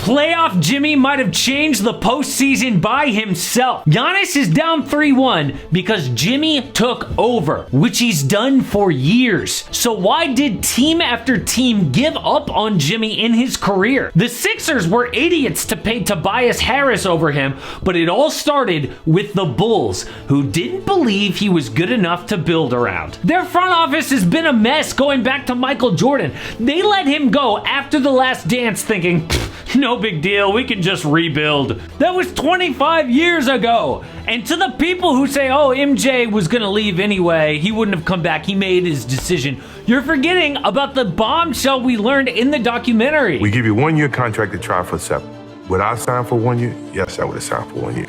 Playoff Jimmy might have changed the postseason by himself. Giannis is down 3-1 because Jimmy took over, which he's done for years. So why did team after team give up on Jimmy in his career? The Sixers were idiots to pay Tobias Harris over him, but it all started with the Bulls, who didn't believe he was good enough to build around. Their front office has been a mess going back to Michael Jordan. They let him go after the last dance thinking, no big deal, we can just rebuild. That was 25 years ago. And to the people who say, oh, MJ was gonna leave anyway, he wouldn't have come back, he made his decision, you're forgetting about the bombshell we learned in the documentary. We give you 1 year contract to try for 7. Would I sign for 1 year? Yes, I would have signed for 1 year.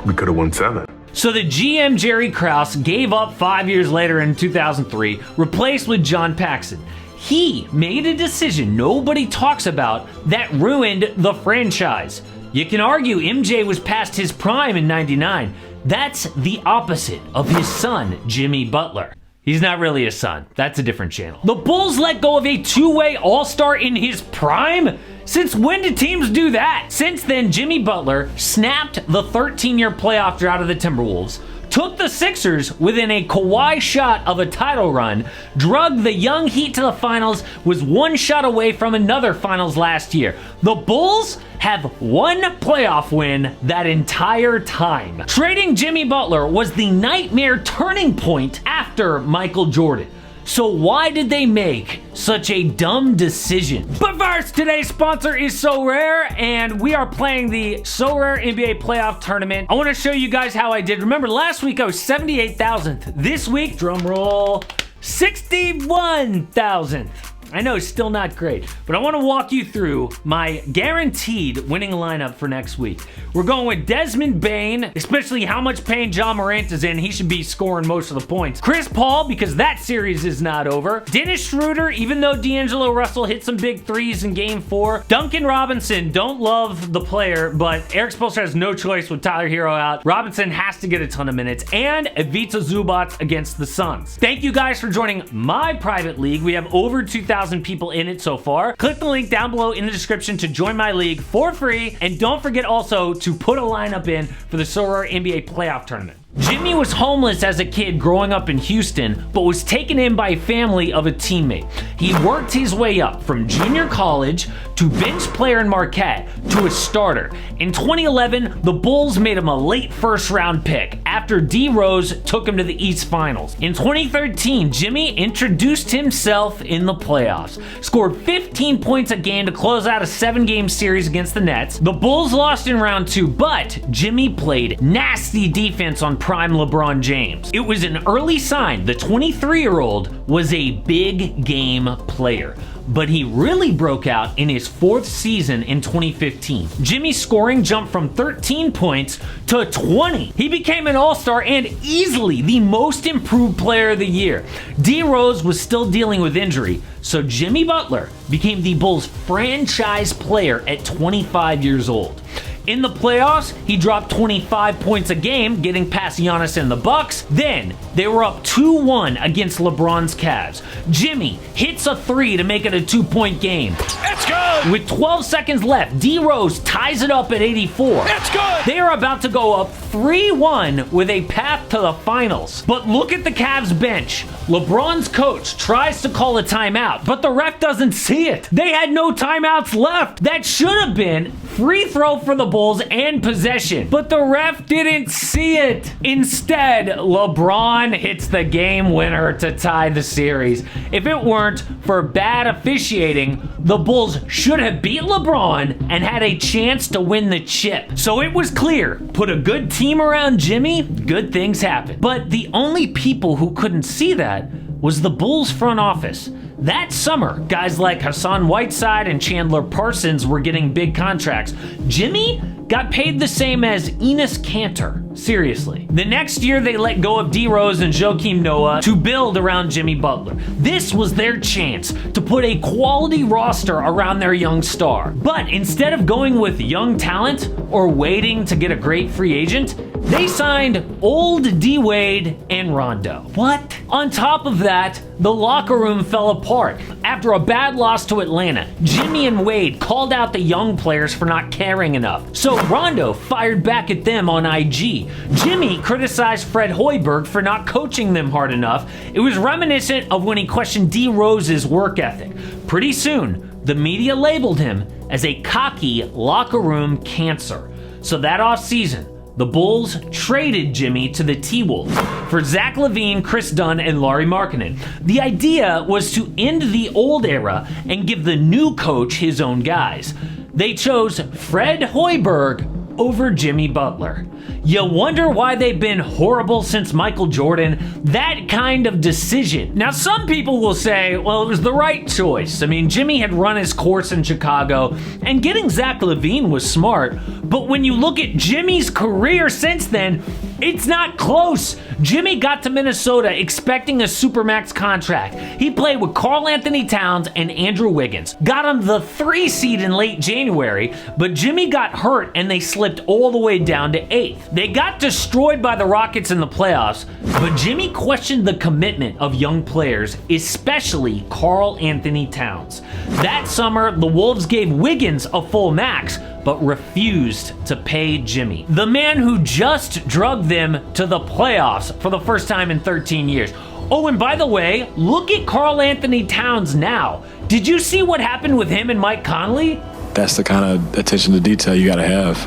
We could have won 7. So the GM Jerry Krause gave up 5 years later in 2003, replaced with John Paxson. He made a decision nobody talks about that ruined the franchise. You can argue MJ was past his prime in '99. That's the opposite of his son, Jimmy Butler. He's not really his son. That's a different channel. The Bulls let go of a two-way all-star in his prime? Since when did teams do that? Since then, Jimmy Butler snapped the 13-year playoff drought of the Timberwolves, took the Sixers within a Kawhi shot of a title run, drugged the young Heat to the finals, was one shot away from another finals last year. The Bulls have one playoff win that entire time. Trading Jimmy Butler was the nightmare turning point after Michael Jordan. So why did they make such a dumb decision? But first, today's sponsor is So Rare, and we are playing the So Rare NBA playoff tournament. I want to show you guys how I did. Remember, last week I was 78,000th. This week, drum roll, 61,000th. I know, still not great, but I want to walk you through my guaranteed winning lineup for next week. We're going with Desmond Bane, especially how much pain John Morant is in. He should be scoring most of the points. Chris Paul, because that series is not over. Dennis Schroeder, even though D'Angelo Russell hit some big threes in Game 4. Duncan Robinson, don't love the player, but Eric Spoelstra has no choice with Tyler Hero out. Robinson has to get a ton of minutes. And Ivica Zubac against the Suns. Thank you guys for joining my private league. We have over 2,000 people in it so far. Click the link down below in the description to join my league for free, and don't forget also to put a lineup in for the So Rare NBA playoff tournament. Jimmy was homeless as a kid growing up in Houston, but was taken in by a family of a teammate. He worked his way up from junior college to bench player in Marquette to a starter. In 2011, the Bulls made him a late first-round pick after D Rose took him to the East Finals. In 2013, Jimmy introduced himself in the playoffs, scored 15 points a game to close out a 7-game series against the Nets. The Bulls lost in round 2, but Jimmy played nasty defense on prime LeBron James. It was an early sign the 23-year-old was a big game player, but he really broke out in his 4th season in 2015. Jimmy's scoring jumped from 13 points to 20. He became an all-star and easily the most improved player of the year. D Rose was still dealing with injury, so Jimmy Butler became the Bulls' franchise player at 25 years old. In the playoffs, he dropped 25 points a game, getting past Giannis and the Bucks. Then, they were up 2-1 against LeBron's Cavs. Jimmy hits a 3 to make it a 2-point game. It's good! With 12 seconds left, D Rose ties it up at 84. It's good! They are about to go up 3-1 with a path to the finals. But look at the Cavs bench. LeBron's coach tries to call a timeout, but the ref doesn't see it. They had no timeouts left. That should have been free throw for the Bulls and possession, but the ref didn't see it. Instead, LeBron hits the game winner to tie the series. If it weren't for bad officiating, the Bulls should have beat LeBron and had a chance to win the chip. So it was clear, put a good team around Jimmy, good things happen. But the only people who couldn't see that was the Bulls front office. That summer, guys like Hassan Whiteside and Chandler Parsons were getting big contracts. Jimmy got paid the same as Enes Kanter. Seriously. The next year, they let go of D Rose and Joakim Noah to build around Jimmy Butler. This was their chance to put a quality roster around their young star. But instead of going with young talent or waiting to get a great free agent, they signed old D Wade and Rondo. What? On top of that, the locker room fell apart. After a bad loss to Atlanta, Jimmy and Wade called out the young players for not caring enough. So Rondo fired back at them on IG. Jimmy criticized Fred Hoiberg for not coaching them hard enough. It was reminiscent of when he questioned D. Rose's work ethic. Pretty soon, the media labeled him as a cocky locker room cancer. So that offseason, the Bulls traded Jimmy to the T-Wolves for Zach LaVine, Chris Dunn, and Lauri Markkanen. The idea was to end the old era and give the new coach his own guys. They chose Fred Hoiberg over Jimmy Butler. You wonder why they've been horrible since Michael Jordan? That kind of decision. Now, some people will say, well, it was the right choice. I mean, Jimmy had run his course in Chicago, and getting Zach LaVine was smart. But when you look at Jimmy's career since then, it's not close. Jimmy got to Minnesota expecting a Supermax contract. He played with Karl Anthony Towns and Andrew Wiggins. Got him the 3 seed in late January, but Jimmy got hurt and they slipped all the way down to 8th. They got destroyed by the Rockets in the playoffs, but Jimmy questioned the commitment of young players, especially Karl Anthony Towns. That summer, the Wolves gave Wiggins a full max, but refused to pay Jimmy, the man who just drugged them to the playoffs for the first time in 13 years. Oh, and by the way, look at Karl Anthony Towns now. Did you see what happened with him and Mike Conley? That's the kind of attention to detail you got to have.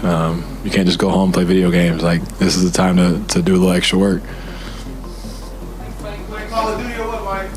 You can't just go home and play video games. Like, this is the time to do a little extra work.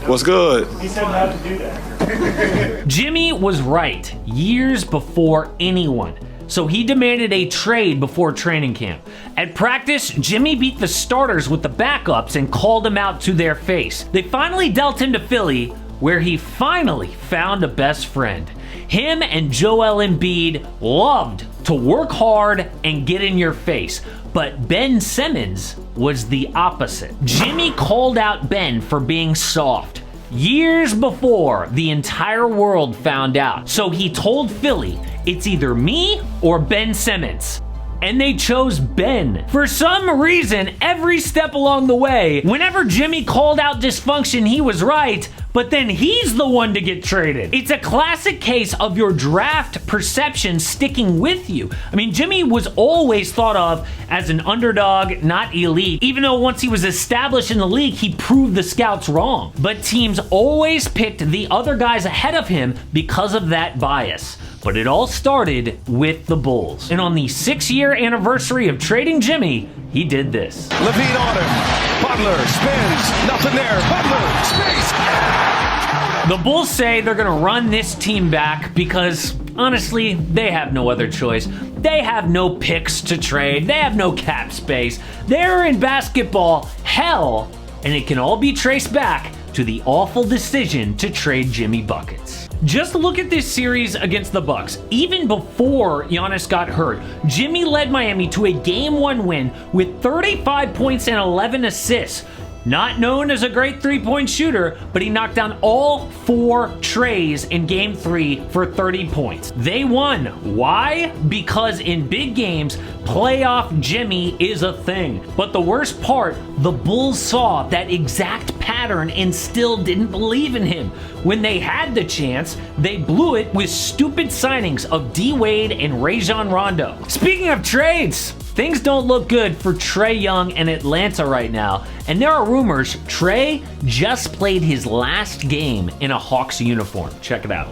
What's good? He said not to do that. Jimmy was right years before anyone. So he demanded a trade before training camp. At practice, Jimmy beat the starters with the backups and called them out to their face. They finally dealt him to Philly, where he finally found a best friend. Him and Joel Embiid loved to work hard and get in your face. But Ben Simmons was the opposite. Jimmy called out Ben for being soft years before the entire world found out. So he told Philly, it's either me or Ben Simmons. And they chose Ben. For some reason, every step along the way, whenever Jimmy called out dysfunction, he was right, but then he's the one to get traded. It's a classic case of your draft perception sticking with you. I mean, Jimmy was always thought of as an underdog, not elite, even though once he was established in the league, he proved the scouts wrong. But teams always picked the other guys ahead of him because of that bias. But it all started with the Bulls. And on the 6-year anniversary of trading Jimmy, he did this. LaVine on him. Butler spins. Nothing there. Butler space. The Bulls say they're going to run this team back because, honestly, they have no other choice. They have no picks to trade. They have no cap space. They're in basketball hell, and it can all be traced back to the awful decision to trade Jimmy Buckets. Just look at this series against the Bucks. Even before Giannis got hurt, Jimmy led Miami to a Game 1 win with 35 points and 11 assists. Not known as a great three-point shooter, but he knocked down all 4 treys in Game 3 for 30 points. They won. Why? Because in big games, playoff Jimmy is a thing. But the worst part, the Bulls saw that exact pattern and still didn't believe in him. When they had the chance, they blew it with stupid signings of D. Wade and Rajon Rondo. Speaking of trades, things don't look good for Trae Young and Atlanta right now, and there are rumors Trae just played his last game in a Hawks uniform. Check it out.